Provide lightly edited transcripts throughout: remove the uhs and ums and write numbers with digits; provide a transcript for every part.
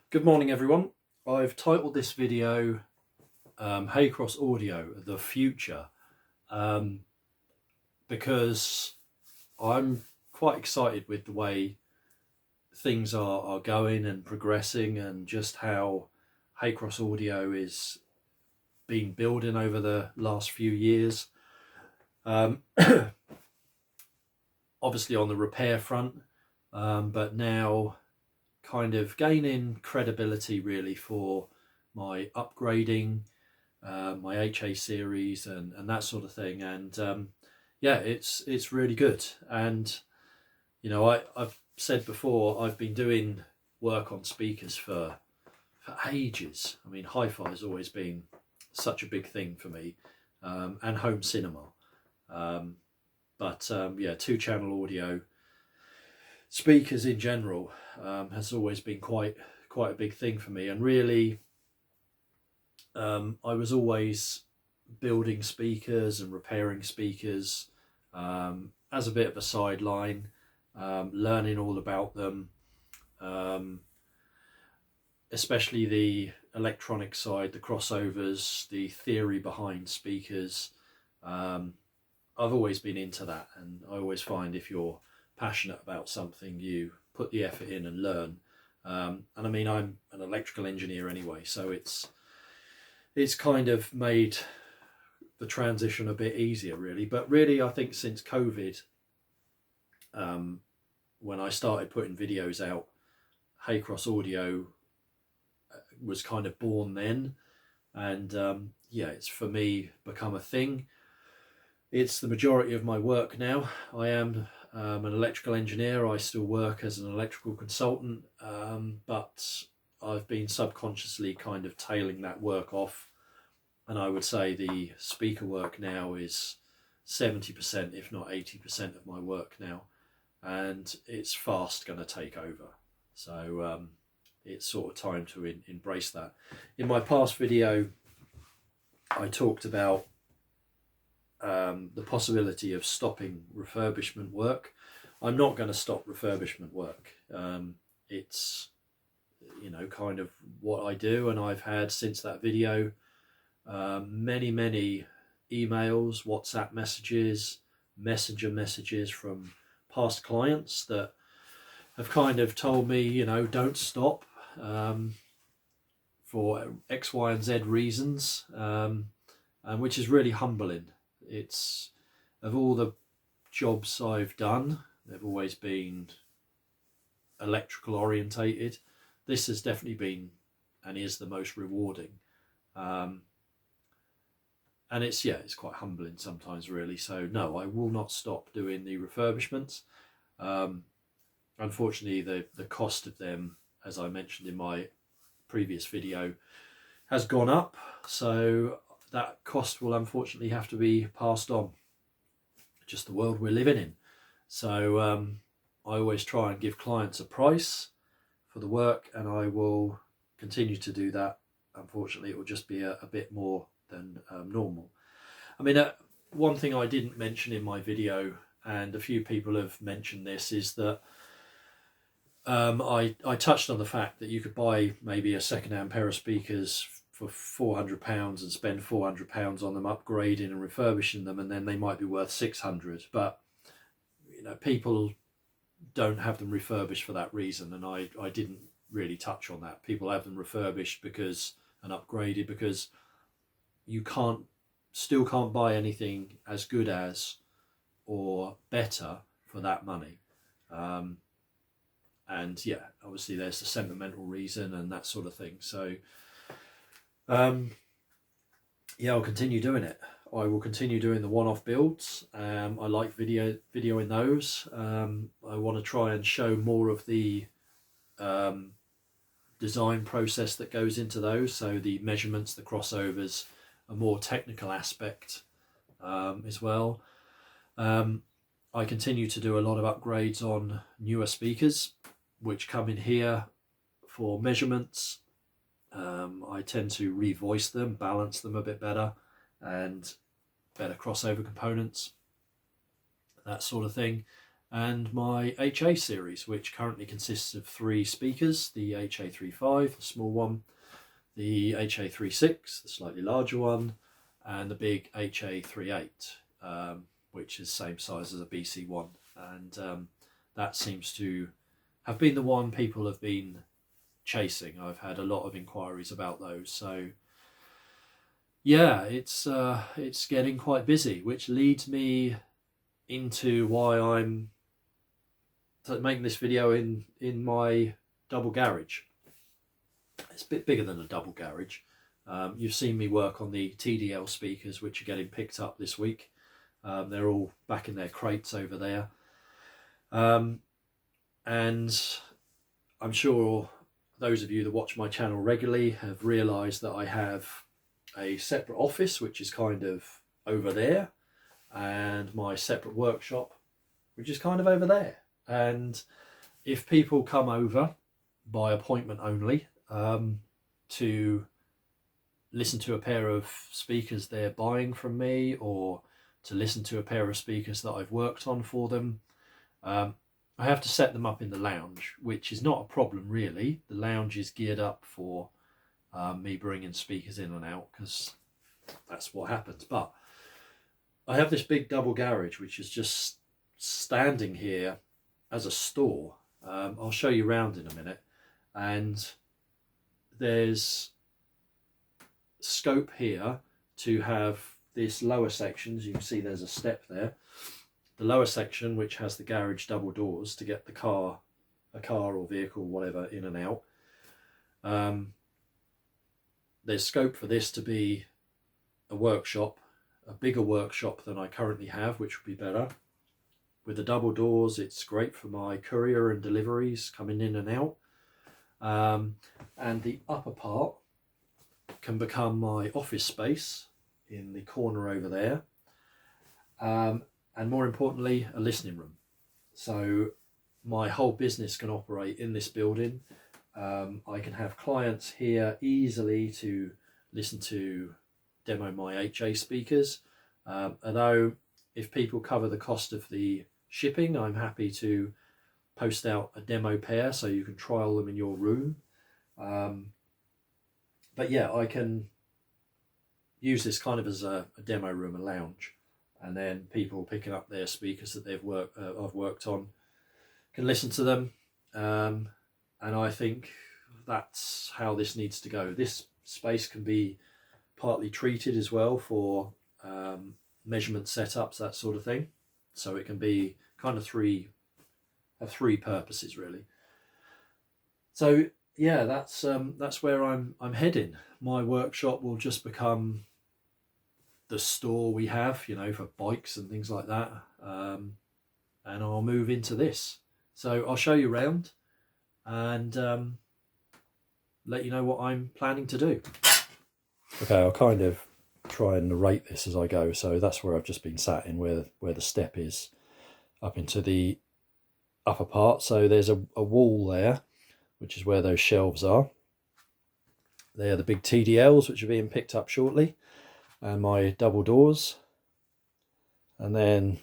Good morning everyone. I've titled this video Haycross Audio, the future, because I'm quite excited with the way things are going and progressing, and just how Haycross Audio is been building over the last few years. Obviously on the repair front, but now kind of gaining credibility really for my upgrading, my HA series and that sort of thing. And yeah, it's really good. And you know, I've said before, I've been doing work on speakers for ages. I mean, hi-fi has always been such a big thing for me, and home cinema. Yeah, two-channel audio, speakers in general, has always been quite a big thing for me. And really, I was always building speakers and repairing speakers as a bit of a sideline, learning all about them, especially the electronic side, the crossovers, the theory behind speakers. I've always been into that, and I always find if you're passionate about something, you put the effort in and learn. And I mean, I'm an electrical engineer anyway, so it's kind of made the transition a bit easier really. But really, I think since COVID, when I started putting videos out, Haycross Audio was kind of born then. And yeah, it's for me become a thing. It's the majority of my work now. I am an electrical engineer. I still work as an electrical consultant, but I've been subconsciously kind of tailing that work off, and I would say the speaker work now is 70%, if not 80% of my work now, and it's fast going to take over. So it's sort of time to embrace that. In my past video, I talked about the possibility of stopping refurbishment work. I'm not going to stop refurbishment work. It's, you know, kind of what I do, and I've had since that video many emails, WhatsApp messages, messenger messages from past clients that have kind of told me, you know, don't stop for X, Y and Z reasons, and which is really humbling. It's, of all the jobs I've done, they've always been electrical orientated. This has definitely been and is the most rewarding. And it's, yeah, it's quite humbling sometimes really. So no, I will not stop doing the refurbishments. Unfortunately, the cost of them, as I mentioned in my previous video, has gone up. So that cost will unfortunately have to be passed on. Just the world we're living in. So I always try and give clients a price for the work, and I will continue to do that. Unfortunately, it will just be a bit more than normal. I mean, one thing I didn't mention in my video, and a few people have mentioned this, is that I touched on the fact that you could buy maybe a second-hand pair of speakers for £400 and spend £400 on them upgrading and refurbishing them, and then they might be worth 600. But you know, people don't have them refurbished for that reason, and I didn't really touch on that. People have them refurbished because and upgraded because you still can't buy anything as good as or better for that money. And yeah, obviously there's the sentimental reason and that sort of thing. So yeah, I'll continue doing it. I will continue doing the one-off builds. I like videoing those. I want to try and show more of the design process that goes into those. So the measurements, the crossovers, a more technical aspect as well. I continue to do a lot of upgrades on newer speakers, which come in here for measurements. I tend to revoice them, balance them a bit better, and better crossover components, that sort of thing. and my HA series, which currently consists of 3 speakers: the HA35, the small one, the HA36, the slightly larger one, and the big HA38, which is same size as a BC1. And that seems to have been the one people have been chasing. I've had a lot of inquiries about those. So yeah, it's getting quite busy, which leads me into why I'm making this video in my double garage. It's a bit bigger than a double garage. You've seen me work on the TDL speakers, which are getting picked up this week. They're all back in their crates over there. And I'm sure those of you that watch my channel regularly have realised that I have a separate office, which is kind of over there, and my separate workshop, which is kind of over there. And if people come over by appointment only to listen to a pair of speakers they're buying from me, or to listen to a pair of speakers that I've worked on for them, I have to set them up in the lounge, which is not a problem really. The lounge is geared up for me bringing speakers in and out, because that's what happens. But I have this big double garage, which is just standing here as a store. I'll show you around in a minute. And there's scope here to have this lower section. As you can see, there's a step there. The lower section, which has the garage double doors to get a car or vehicle, whatever, in and out. There's scope for this to be a workshop, a bigger workshop than I currently have, which would be better. With the double doors, it's great for my courier and deliveries coming in and out. And the upper part can become my office space in the corner over there. And more importantly, a listening room. So my whole business can operate in this building. I can have clients here easily to listen to demo my HA speakers. Although if people cover the cost of the shipping, I'm happy to post out a demo pair so you can trial them in your room. But yeah, I can use this kind of as a demo room, a lounge, and then people picking up their speakers that I've worked on can listen to them. And I think that's how this needs to go. This space can be partly treated as well for measurement setups, that sort of thing. So it can be kind of have three purposes really. So yeah, that's where I'm heading. My workshop will just become the store we have, you know, for bikes and things like that. And I'll move into this. So I'll show you around and let you know what I'm planning to do. Okay, I'll kind of try and narrate this as I go. So that's where I've just been sat in, where the step is up into the upper part. So there's a wall there, which is where those shelves are. They're the big TDLs, which are being picked up shortly, and my double doors. And then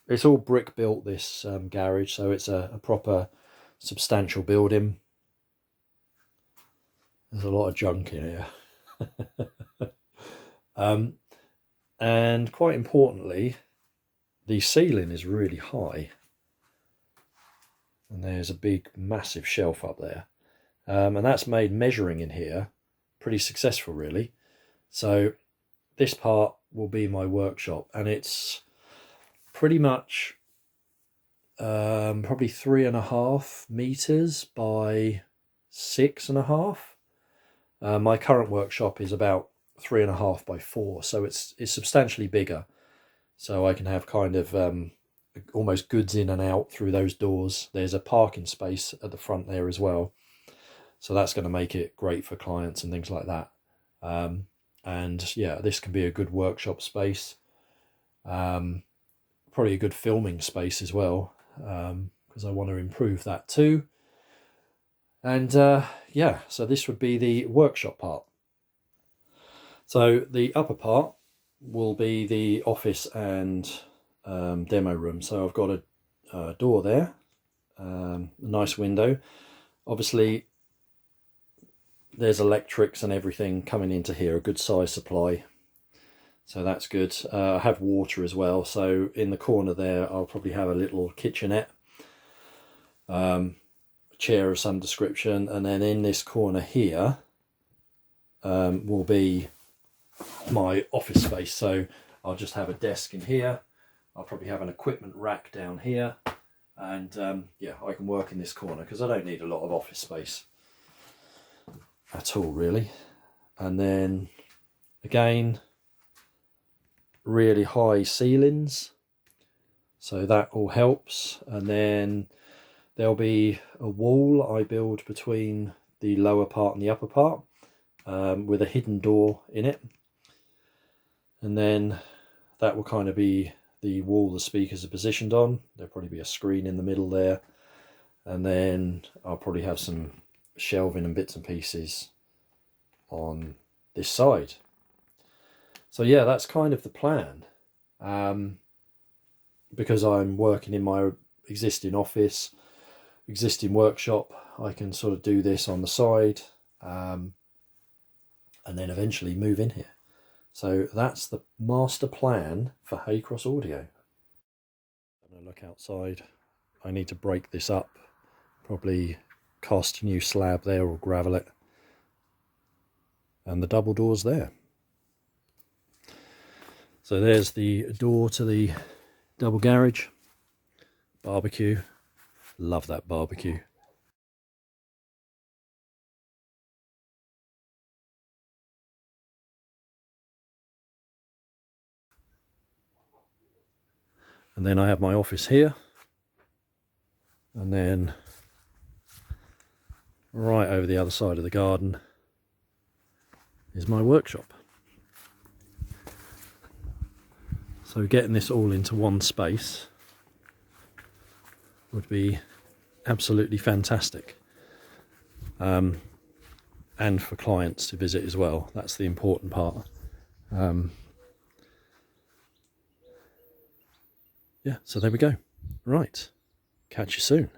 it's all brick built, this garage, so it's a proper substantial building. There's a lot of junk in here. And quite importantly, the ceiling is really high. And there's a big, massive shelf up there. And that's made measuring in here pretty successful, really. So this part will be my workshop, and it's pretty much probably 3.5 meters by 6.5. My current workshop is about 3.5 by 4, so it's substantially bigger. So I can have kind of almost goods in and out through those doors. There's a parking space at the front there as well, so that's going to make it great for clients and things like that. And yeah, this can be a good workshop space, probably a good filming space as well, because I want to improve that too. And yeah, so this would be the workshop part. So the upper part will be the office and demo room. So I've got door there, a nice window. Obviously there's electrics and everything coming into here, a good size supply, so that's good. I have water as well, so in the corner there I'll probably have a little kitchenette, a chair of some description, and then in this corner here will be my office space. So I'll just have a desk in here, I'll probably have an equipment rack down here, and yeah, I can work in this corner because I don't need a lot of office space at all really. And then again, really high ceilings, so that all helps. And then there'll be a wall I build between the lower part and the upper part, with a hidden door in it, and then that will kind of be the wall the speakers are positioned on. There'll probably be a screen in the middle there, and then I'll probably have some shelving and bits and pieces on this side. So yeah, that's kind of the plan. Because I'm working in my existing office, existing workshop, I can sort of do this on the side, and then eventually move in here. So that's the master plan for Haycross Audio. I'm going to look outside. I need to break this up, probably cast a new slab there or gravel it. And the double doors there. So there's the door to the double garage. Barbecue. Love that barbecue. And then I have my office here. And then right over the other side of the garden is my workshop. So getting this all into one space would be absolutely fantastic. And for clients to visit as well. That's the important part. Yeah, so there we go. Right, catch you soon.